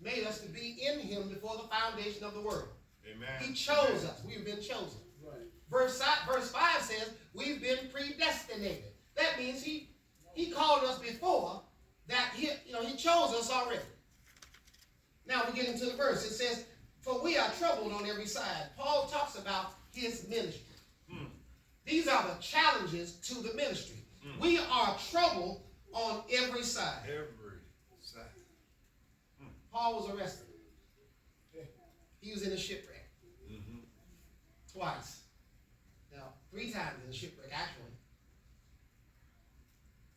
made us to be in him before the foundation of the world. Amen. He chose us. We've been chosen. Right. Verse 5 says we've been predestinated. That means he called us before that. He chose us already. Now we get into the verse. It says, for we are troubled on every side. Paul talks about his ministry. These are the challenges to the ministry. We are troubled on every side. Every side. Paul was arrested. He was in a shipwreck. Twice. Now, 3 times in a shipwreck, actually.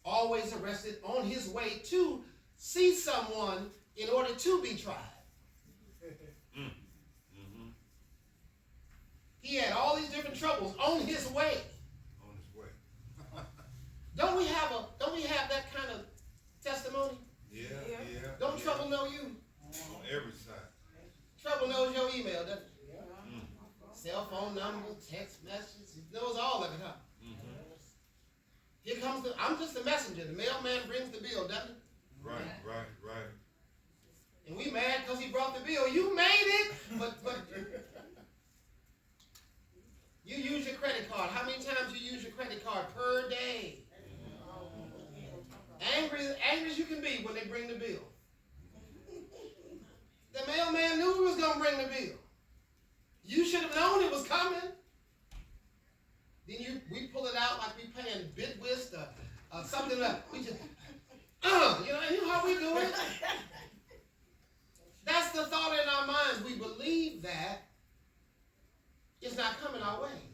Always arrested on his way to see someone in order to be tried. He had all these different troubles on his way. On his way. Don't we have that kind of testimony? Yeah. Don't trouble know you? On every side. Trouble knows your email, doesn't it? Cell phone number, text messages, he knows all of it, huh? Here comes I'm just a messenger. The mailman brings the bill, doesn't it? Right. And we mad because he brought the bill. You made it, but you use your credit card. How many times you use your credit card per day? Angry as you can be when they bring the bill. The mailman knew he was going to bring the bill. You should have known it was coming. Then we pull it out like we playing Bitwist or something like we just, you know how we do it? That's the thought in our minds. We believe that it's not coming our way.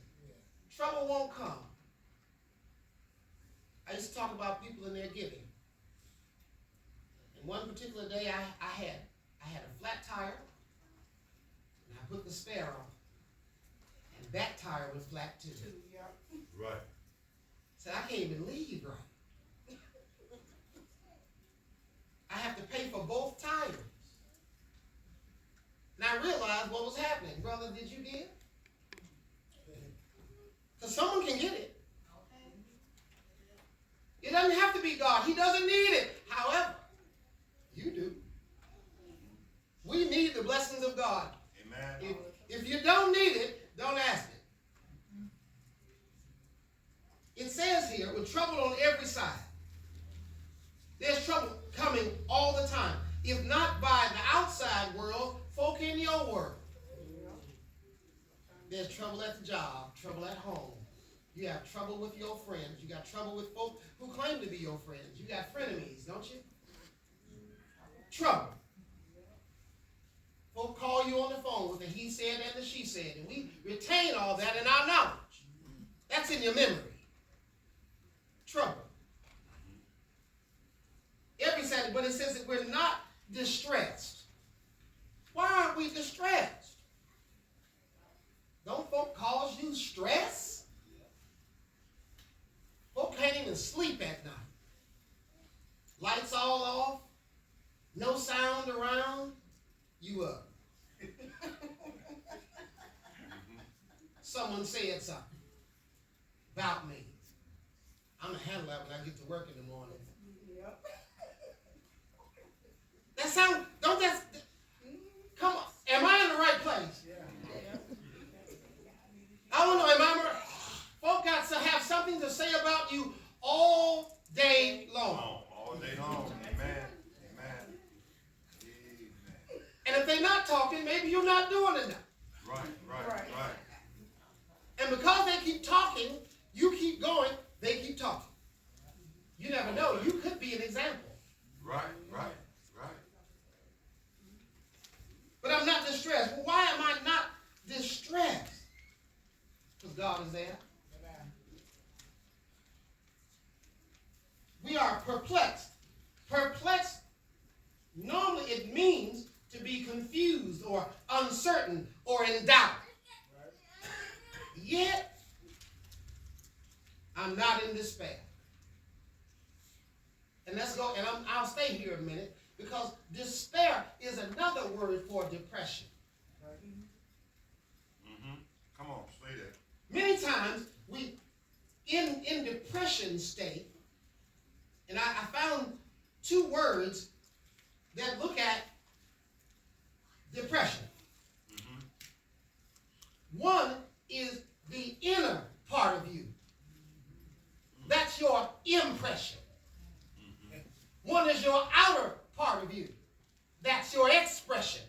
Trouble won't come. I used to talk about people and their giving. And one particular day I had a flat tire, and I put the spare on, and that tire was flat too. Right. Said, I can't even leave right. I have to pay for both tires. And I realized what was happening. Brother, did you give? Because someone can get it. It doesn't have to be God. He doesn't need it. However, you do. We need the blessings of God. Amen. If you don't need it, don't ask it. It says here, with trouble on every side. There's trouble coming all the time. If not by the outside world, folk in your world. There's trouble at the job, trouble at home. You have trouble with your friends. You got trouble with folk who claim to be your friends. You got frenemies, don't you? Trouble. Folk call you on the phone with a he said and a she said, and we retain all that in our knowledge. That's in your memory. Trouble. Every Saturday, but it says that we're not distressed. Why aren't we distressed? Don't folk cause you stress? Folk can't even sleep at night. Lights all off, no sound around, you up. Someone said something about me. I'm going to handle that when I get to work in the morning. That sound, don't that, come on, am I in the right place? I don't know, am I right? Folk got to have something to say about you all day long. All day long. Amen. And if they're not talking, maybe you're not doing enough. Right. And because they keep talking, you keep going, they keep talking. You never know. You could be an example. Right. But I'm not distressed. Well, why am I not distressed? Because God is there. We are perplexed. Perplexed, normally it means to be confused or uncertain or in doubt. Yet, I'm not in despair. And let's go, and I'll stay here a minute, because despair is another word for depression. Come on, say that. Many times, we, in depression state, and I found 2 words that look at That's your expression.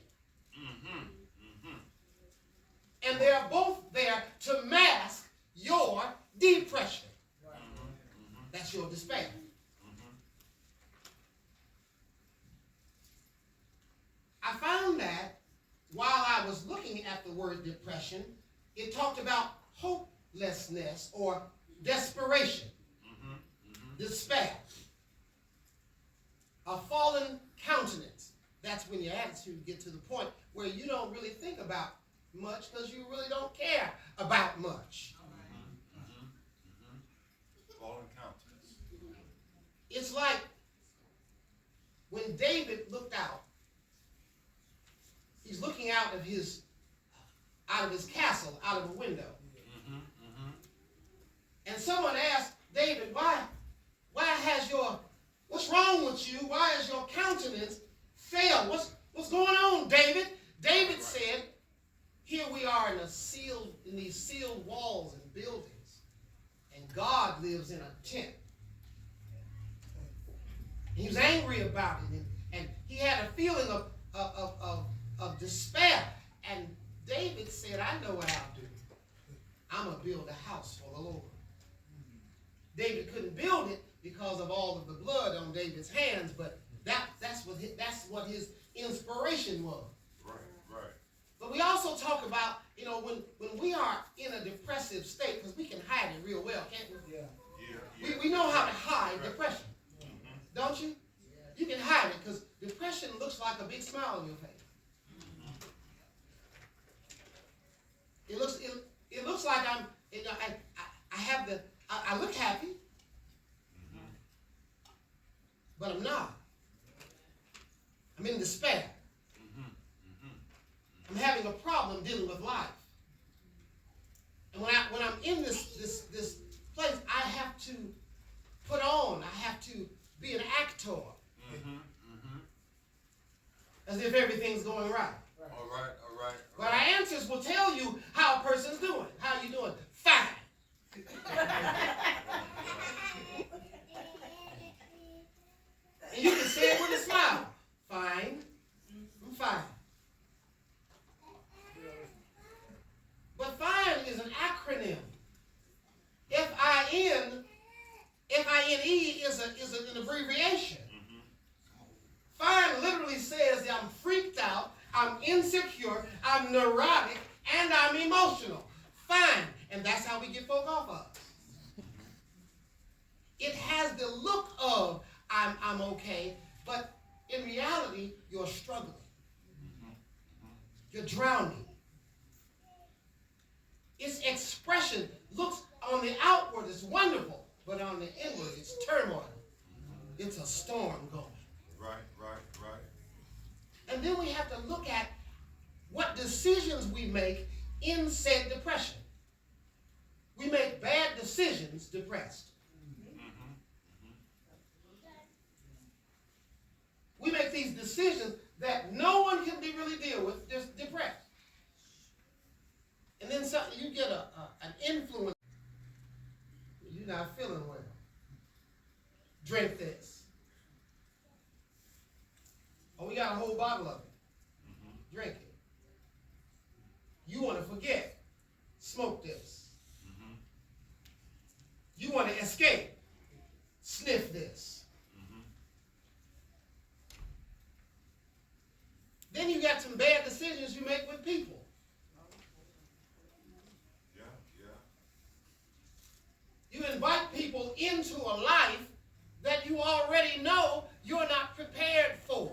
Mm-hmm. Mm-hmm. And they're both there to mask your depression. Mm-hmm. That's your despair. Mm-hmm. I found that while I was looking at the word depression, it talked about hopelessness or desperation, Mm-hmm. Mm-hmm. despair, a fallen countenance. That's when your attitude gets to the point where you don't really think about much because you really don't care about much. Mm-hmm. Mm-hmm. Fallen countenance. It's like when David looked out, he's looking out of his castle, out of a window. Mm-hmm. Mm-hmm. And someone asked David, what's wrong with you? Why is your countenance failed? What's going on, David? David said, here we are in these sealed walls and buildings, and God lives in a tent. He was angry about it, and he had a feeling of despair. And David said, I know what I'll do. I'm going to build a house for the Lord. David couldn't build it because of all of the blood on David's hands, but that's what his inspiration was. Right, right. But we also talk about, when we are in a depressive state, because we can hide it real well, can't we? Yeah. Yeah. We know how to hide depression, Mm-hmm. don't you? You can hide it because depression looks like a big smile on your face. It looks like I look happy, but I'm not. I'm in despair. I'm having a problem dealing with life. And when I'm in this place, I have to put on. I have to be an actor, as if everything's going right. All right, all right. But our answers will tell you how a person's doing. How you doing? Fine. And you can say it with a smile. Fine. I'm fine. But fine is an acronym. F-I-N-E is an abbreviation. Fine literally says that I'm freaked out, I'm insecure, I'm neurotic, and I'm emotional. Fine. And that's how we get folk off of. It has the look of I'm okay, but in reality, you're struggling. You're drowning. Its expression looks on the outward, it's wonderful, but on the inward, it's turmoil. It's a storm going. Right, right, right. And then we have to look at what decisions we make in said depression. We make bad decisions depressed. We make these decisions that no one can really deal with, just depressed. And then you get an influence. You're not feeling well. Drink this. Oh, we got a whole bottle of it. Drink it. You want to forget. Smoke this. You want to escape. Sniff this. Then you got some bad decisions you make with people. Yeah, yeah. You invite people into a life that you already know you're not prepared for.